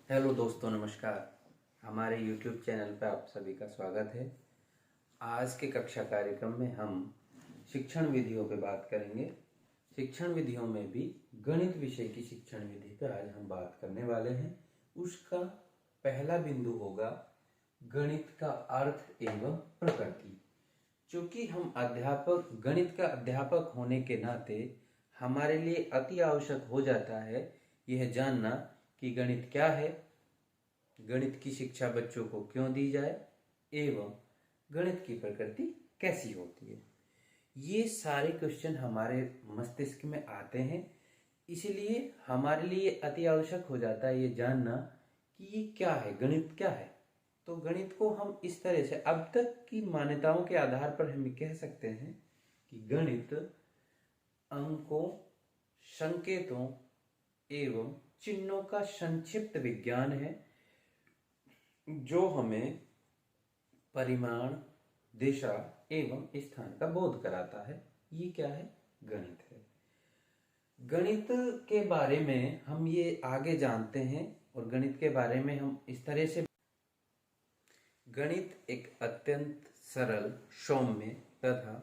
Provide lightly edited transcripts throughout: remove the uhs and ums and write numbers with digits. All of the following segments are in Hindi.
हेलो दोस्तों, नमस्कार। हमारे YouTube चैनल पर आप सभी का स्वागत है। आज के कक्षा कार्यक्रम में हम शिक्षण विधियों पे बात करेंगे। शिक्षण विधियों में भी गणित विषय की शिक्षण विधि पर आज हम बात करने वाले हैं। उसका पहला बिंदु होगा गणित का अर्थ एवं प्रकृति। चूंकि हम गणित का अध्यापक होने के नाते हमारे लिए अति आवश्यक हो जाता है यह जानना कि गणित क्या है, गणित की शिक्षा बच्चों को क्यों दी जाए एवं गणित की प्रकृति कैसी होती है। ये सारे क्वेश्चन हमारे मस्तिष्क में आते हैं, इसलिए हमारे लिए अति आवश्यक हो जाता है ये जानना कि ये क्या है, गणित क्या है। तो गणित को हम इस तरह से अब तक की मान्यताओं के आधार पर हम कह सकते हैं कि गणित अंकों, संकेतों एवं चिन्हों का संक्षिप्त विज्ञान है जो हमें परिमाण, दिशा एवं स्थान का बोध कराता है। ये क्या है? गणित है। गणित के बारे में हम ये आगे जानते हैं और गणित के बारे में हम इस तरह से गणित एक अत्यंत सरल, सौम्य तथा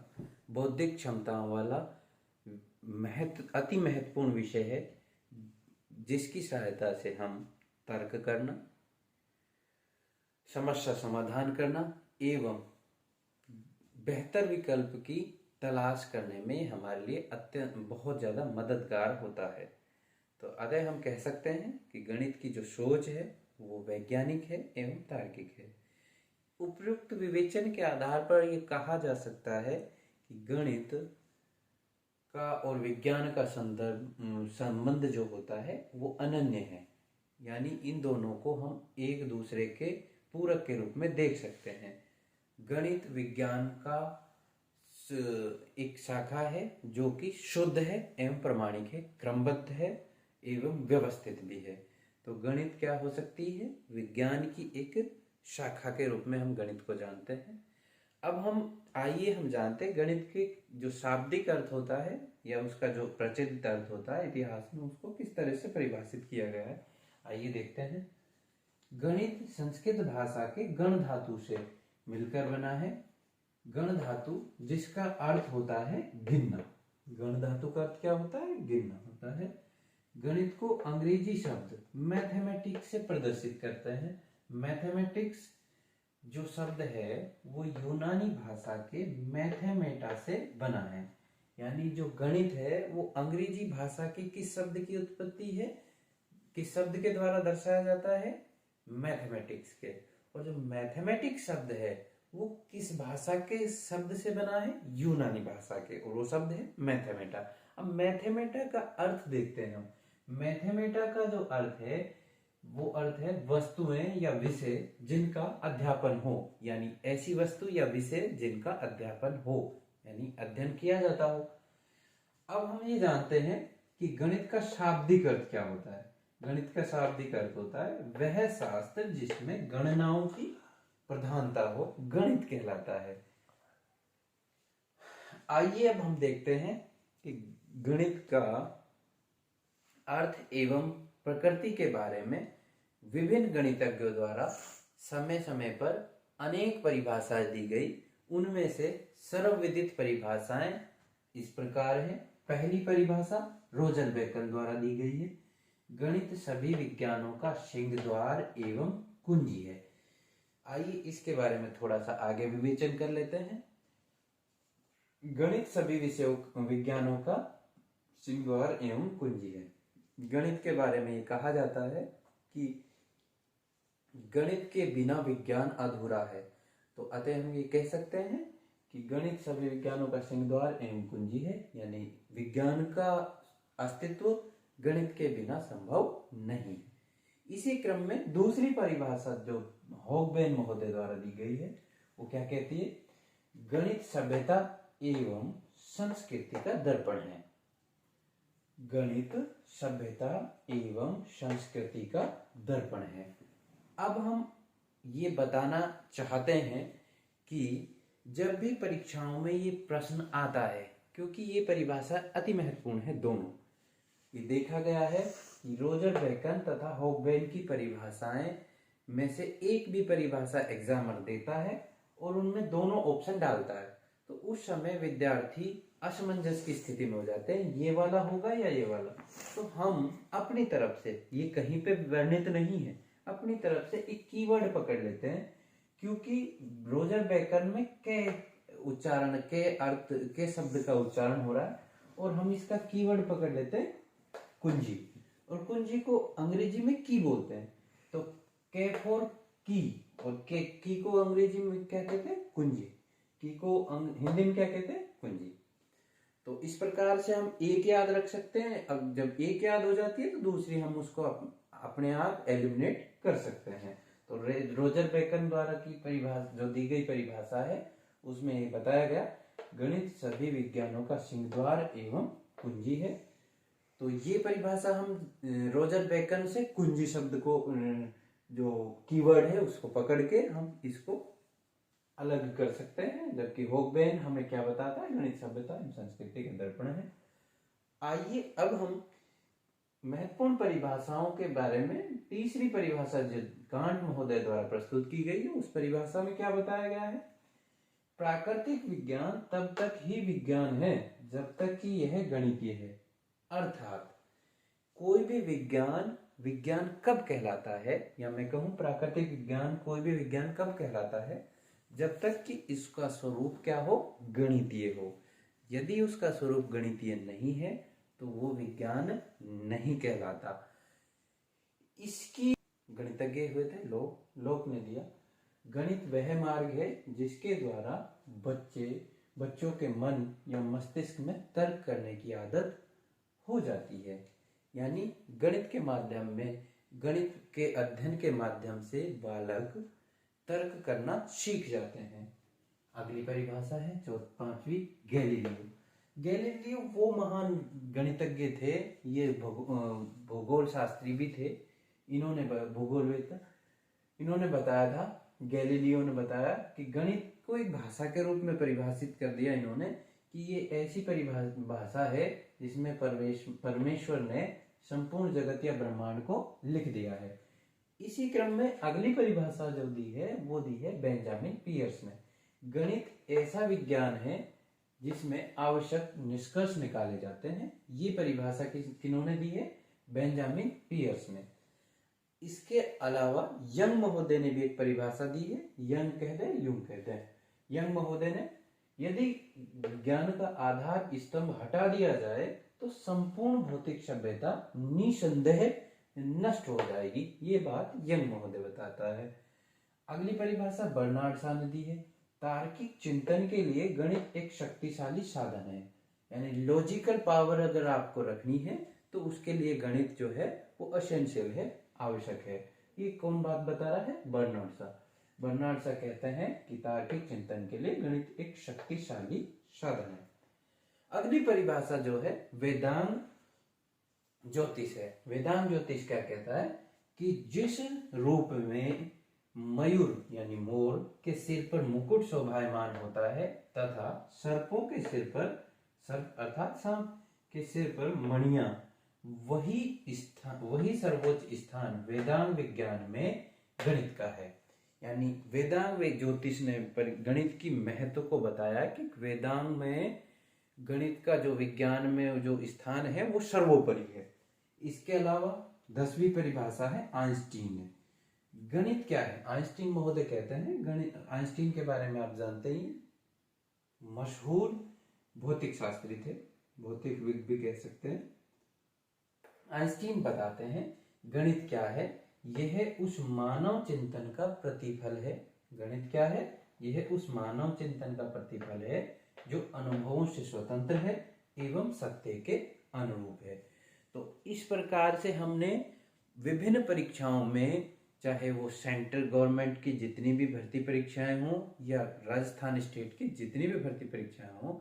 बौद्धिक क्षमताओं वाला अति महत्वपूर्ण विषय है जिसकी सहायता से हम तर्क करना, समस्या समाधान करना एवं बेहतर विकल्प की तलाश करने में हमारे लिए अत्यंत बहुत ज़्यादा मददगार होता है। तो अतः हम कह सकते हैं कि गणित की जो सोच है वो वैज्ञानिक है एवं तार्किक है। उपयुक्त विवेचन के आधार पर यह कहा जा सकता है कि गणित का और विज्ञान का संबंध जो होता है वो अनन्य है, यानी इन दोनों को हम एक दूसरे के पूरक के रूप में देख सकते हैं। गणित विज्ञान का एक शाखा है जो कि शुद्ध है एवं प्रामाणिक है, क्रमबद्ध है एवं व्यवस्थित भी है। तो गणित क्या हो सकती है? विज्ञान की एक शाखा के रूप में हम गणित को जानते हैं। अब आइए हम जानते हैं गणित के जो शाब्दिक अर्थ होता है या उसका जो प्रचलित अर्थ होता है इतिहास में, उसको किस तरह से परिभाषित किया गया है। आइए देखते हैं। गणित संस्कृत भाषा के गण धातु से मिलकर बना है। गण धातु जिसका अर्थ होता है गिनना। गण धातु का अर्थ क्या होता है? गिनना होता है। गणित को अंग्रेजी शब्द मैथमेटिक्स से प्रदर्शित करते हैं। मैथमेटिक्स जो शब्द है वो यूनानी भाषा के मैथमेटा से बना है, यानी जो गणित है वो अंग्रेजी भाषा के किस शब्द की उत्पत्ति है, किस शब्द के द्वारा दर्शाया जाता है? मैथमेटिक्स के। और जो मैथमेटिक्स शब्द है वो किस भाषा के शब्द से बना है? यूनानी भाषा के, और वो शब्द है मैथमेटा। अब मैथमेटा का अर्थ देखते हैं हम। मैथमेटा का जो अर्थ है वो अर्थ है वस्तुएं या विषय जिनका अध्यापन हो, यानी ऐसी वस्तु या विषय जिनका अध्यापन हो, यानी अध्ययन किया जाता हो। अब हम ये जानते हैं कि गणित का शाब्दिक अर्थ क्या होता है। गणित का शाब्दिक अर्थ होता है वह शास्त्र जिसमें गणनाओं की प्रधानता हो, गणित कहलाता है। आइए अब हम देखते हैं कि गणित का अर्थ एवं प्रकृति के बारे में विभिन्न गणितज्ञों द्वारा समय समय पर अनेक परिभाषाएं दी गई। उनमें से सर्वविदित परिभाषाएं इस प्रकार हैं। पहली परिभाषा रोजन-बेकन द्वारा दी गई है। गणित सभी विज्ञानों का सिंह द्वार एवं कुंजी है। आइए इसके बारे में थोड़ा सा आगे विवेचन कर लेते हैं। गणित सभी विज्ञानों का सिंह द्वार एवं कुंजी है। गणित के बारे में ये कहा जाता है कि गणित के बिना विज्ञान अधूरा है। तो अतः हम ये कह सकते हैं कि गणित सभी विज्ञानों का सिंह द्वार एवं कुंजी है, यानी विज्ञान का अस्तित्व गणित के बिना संभव नहीं। इसी क्रम में दूसरी परिभाषा जो हॉगबेन महोदय द्वारा दी गई है वो क्या कहती है? गणित सभ्यता एवं संस्कृति का दर्पण है। गणित सभ्यता एवं संस्कृति का दर्पण है। अब हम ये बताना चाहते हैं कि जब भी परीक्षाओं में ये प्रश्न आता है, क्योंकि ये परिभाषा अति महत्वपूर्ण है दोनों, ये देखा गया है कि रोजर बेकन तथा हॉकबेन की परिभाषाएं में से एक भी परिभाषा एग्जामर देता है और उनमें दोनों ऑप्शन डालता है, तो उस समय विद्यार्थी असमंजस की स्थिति में हो जाते हैं, ये वाला होगा या ये वाला। तो हम अपनी तरफ से, ये कहीं पे वर्णित नहीं है, अपनी तरफ से एक कीवर्ड पकड़ लेते हैं, क्योंकि रोजर बेकन में के उच्चारण के अर्थ के शब्द का उच्चारण हो रहा है और हम इसका कीवर्ड पकड़ लेते हैं कुंजी, और कुंजी को अंग्रेजी में की बोलते हैं। तो के फॉर की, और के की को अंग्रेजी में क्या कहते हैं, कुंजी। की को हिंदी में क्या कहते हैं, कुंजी। तो इस प्रकार से हम एक याद रख सकते हैं। अब जब एक याद हो जाती है तो दूसरी हम उसको अपने आप एलिमिनेट कर सकते हैं। तो रोजर बेकन द्वारा की परिभाषा, जो दी गई परिभाषा है, उसमें ये बताया गया गणित सभी विज्ञानों का सिंहद्वार एवं कुंजी है। तो ये परिभाषा हम रोजर बेकन से कुंजी शब्द को, जो कीवर्ड है, उसको पकड़ के हम इसको अलग कर सकते हैं। जबकि हॉकबेन हमें क्या बताता है, गणित सभ्यता एवं संस्कृति के दर्पण है। आइए अब हम महत्वपूर्ण परिभाषाओं के बारे में, तीसरी परिभाषा जो कांट महोदय द्वारा प्रस्तुत की गई है, उस परिभाषा में क्या बताया गया है। प्राकृतिक विज्ञान तब तक ही विज्ञान है जब तक कि यह गणितीय है। अर्थात कोई भी विज्ञान विज्ञान कब कहलाता है, या मैं कहूं प्राकृतिक विज्ञान, कोई भी विज्ञान कब कहलाता है, जब तक कि इसका स्वरूप क्या हो, गणितीय हो। यदि उसका स्वरूप गणितीय नहीं है तो वो विज्ञान नहीं कहलाता। इसकी गणितज्ञ हुए थे लोक ने दिया, गणित वह मार्ग है जिसके द्वारा बच्चों के मन या मस्तिष्क में तर्क करने की आदत हो जाती है। यानी गणित के माध्यम में, गणित के अध्ययन के माध्यम से बालक तर्क करना सीख जाते हैं। अगली परिभाषा है पांचवी, गैलीलियो वो महान गणितज्ञ थे, ये भूगोल शास्त्री भी थे। इन्होंने भूगोलवेत्ता, इन्होंने बताया था, गैलीलियो ने बताया कि गणित को एक भाषा के रूप में परिभाषित कर दिया इन्होंने, कि ये ऐसी भाषा है जिसमें परमेश्वर ने संपूर्ण जगत या ब्रह्मांड को लिख दिया है। इसी क्रम में अगली परिभाषा जो दी है वो दी है बेंजामिन पियर्स ने। गणित ऐसा विज्ञान है जिसमें आवश्यक निष्कर्ष निकाले जाते हैं। ये परिभाषा किन्होंने दी है, बेंजामिन पियर्स ने। इसके अलावा यंग महोदय ने भी एक परिभाषा दी है, यंग कहते हैं, यूं कहते हैं। यंग महोदय ने, यदि विज्ञान का आधार स्तंभ हटा दिया जाए तो संपूर्ण भौतिक सभ्यता निसंदेह नष्ट हो जाएगी। ये बात यंग महोदय बताता है। अगली परिभाषा बर्नार्ड शॉ ने दी है, तार्किक चिंतन के लिए गणित एक शक्तिशाली साधन है। यानी लॉजिकल पावर अगर आपको रखनी है तो उसके लिए गणित जो है वो एसेंशियल है, आवश्यक है। ये कौन बात बता रहा है, बर्नार्ड शॉ। बर्नार्ड शॉ कहते हैं कि तार्किक चिंतन के लिए गणित एक शक्तिशाली साधन है। अगली परिभाषा जो है वेदांग ज्योतिष है। वेदांग ज्योतिष क्या कहता है कि जिस रूप में मयूर यानी मोर के सिर पर मुकुट शोभायमान होता है तथा सर्पों के सिर पर, सर्प अर्थात सांप के सिर पर मणियां, वही सर्वोच्च स्थान वेदांग विज्ञान में गणित का है। यानी वेदांग ज्योतिष ने गणित की महत्व को बताया कि वेदांग में गणित का जो विज्ञान में जो स्थान है वो सर्वोपरि है। इसके अलावा 10वीं परिभाषा है आइंस्टीन ने। गणित क्या है, आइंस्टीन महोदय कहते हैं, गणित, आइंस्टीन के बारे में आप जानते ही, मशहूर भौतिक शास्त्री थे, भौतिकविद भी कह सकते हैं। आइंस्टीन बताते हैं गणित क्या है, यह उस मानव चिंतन का प्रतिफल है। गणित क्या है, यह उस मानव चिंतन का प्रतिफल है जो अनुभवों से स्वतंत्र है एवं सत्य के अनुरूप है। तो इस प्रकार से हमने विभिन्न परीक्षाओं में, चाहे वो सेंट्रल गवर्नमेंट की जितनी भी भर्ती परीक्षाएं हों या राजस्थान स्टेट की जितनी भी भर्ती परीक्षाएं हों,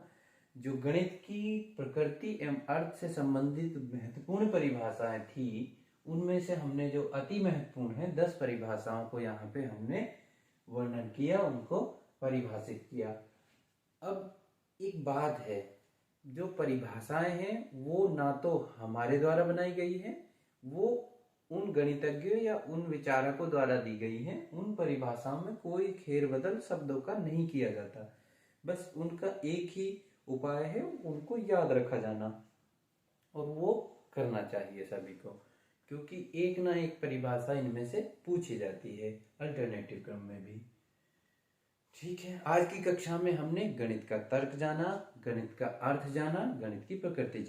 जो गणित की प्रकृति एवं अर्थ से संबंधित महत्वपूर्ण परिभाषाएं थी, उनमें से हमने जो अति महत्वपूर्ण है 10 परिभाषाओं को यहाँ पे हमने वर्णन किया, उनको परिभाषित किया। अब एक बात है, जो परिभाषाएं हैं वो ना तो हमारे द्वारा बनाई गई है वो उन गणितज्ञों या उन विचारकों द्वारा दी गई हैं। उन परिभाषाओं में कोई फेरबदल शब्दों का नहीं किया जाता, बस उनका एक ही उपाय है, उनको याद रखा जाना, और वो करना चाहिए सभी को, क्योंकि एक ना एक परिभाषा इनमें से पूछी जाती है अल्टरनेटिव क्रम में भी। ठीक है, आज की कक्षा में हमने गणित का तर्क जाना, गणित का अर्थ जाना, गणित की प्रकृति जाना।